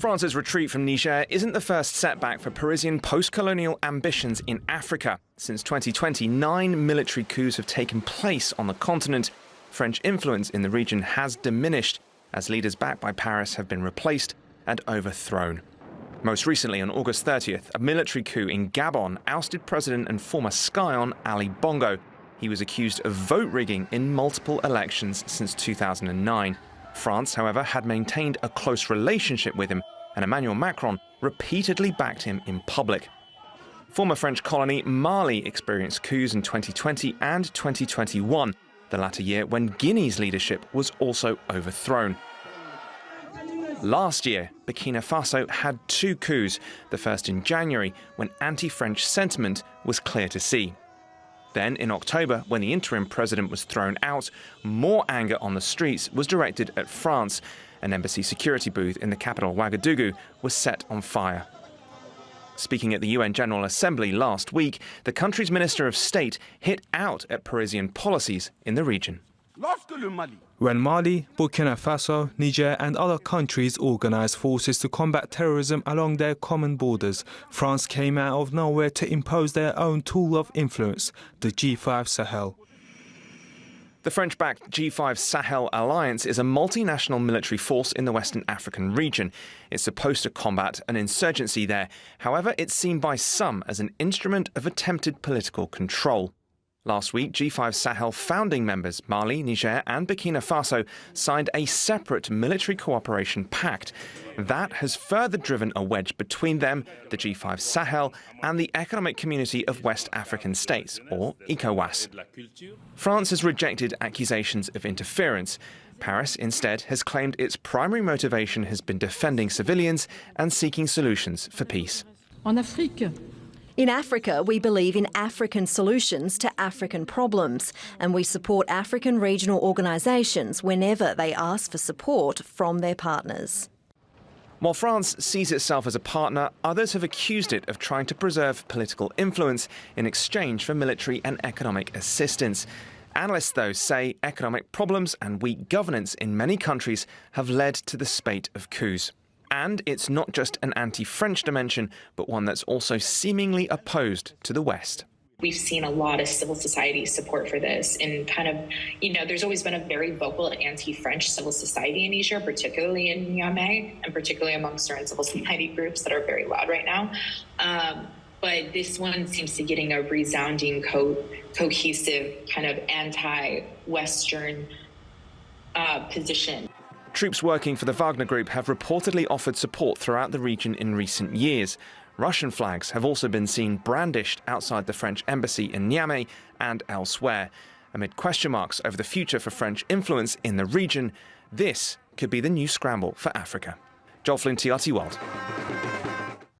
France's retreat from Niger isn't the first setback for Parisian post-colonial ambitions in Africa. Since 2020, 9 military coups have taken place on the continent. French influence in the region has diminished as leaders backed by Paris have been replaced and overthrown. Most recently, on August 30th, a military coup in Gabon ousted President and former scion Ali Bongo. He was accused of vote rigging in multiple elections since 2009. France, however, had maintained a close relationship with him, and Emmanuel Macron repeatedly backed him in public. Former French colony Mali experienced coups in 2020 and 2021, the latter year when Guinea's leadership was also overthrown. Last year, Burkina Faso had 2 coups, the first in January when anti-French sentiment was clear to see. Then, in October, when the interim president was thrown out, more anger on the streets was directed at France. An embassy security booth in the capital, Ouagadougou, was set on fire. Speaking at the UN General Assembly last week, the country's Minister of State hit out at Parisian policies in the region. When Mali, Burkina Faso, Niger and other countries organized forces to combat terrorism along their common borders, France came out of nowhere to impose their own tool of influence, the G5 Sahel. The French-backed G5 Sahel alliance is a multinational military force in the Western African region. It's supposed to combat an insurgency there. However, it's seen by some as an instrument of attempted political control. Last week, G5 Sahel founding members Mali, Niger and Burkina Faso signed a separate military cooperation pact. That has further driven a wedge between them, the G5 Sahel, and the Economic Community of West African States, or ECOWAS. France has rejected accusations of interference. Paris, instead, has claimed its primary motivation has been defending civilians and seeking solutions for peace. In Africa, we believe in African solutions to African problems, and we support African regional organisations whenever they ask for support from their partners. While France sees itself as a partner, others have accused it of trying to preserve political influence in exchange for military and economic assistance. Analysts, though, say economic problems and weak governance in many countries have led to the spate of coups. And it's not just an anti-French dimension, but one that's also seemingly opposed to the West. We've seen a lot of civil society support for this, and there's always been a very vocal anti-French civil society in Niger, particularly in Niamey, and particularly among certain civil society groups that are very loud right now. But this one seems to be getting a resounding, cohesive kind of anti-Western position. Troops working for the Wagner Group have reportedly offered support throughout the region in recent years. Russian flags have also been seen brandished outside the French embassy in Niamey and elsewhere. Amid question marks over the future for French influence in the region, this could be the new scramble for Africa. Flynn, TRT World.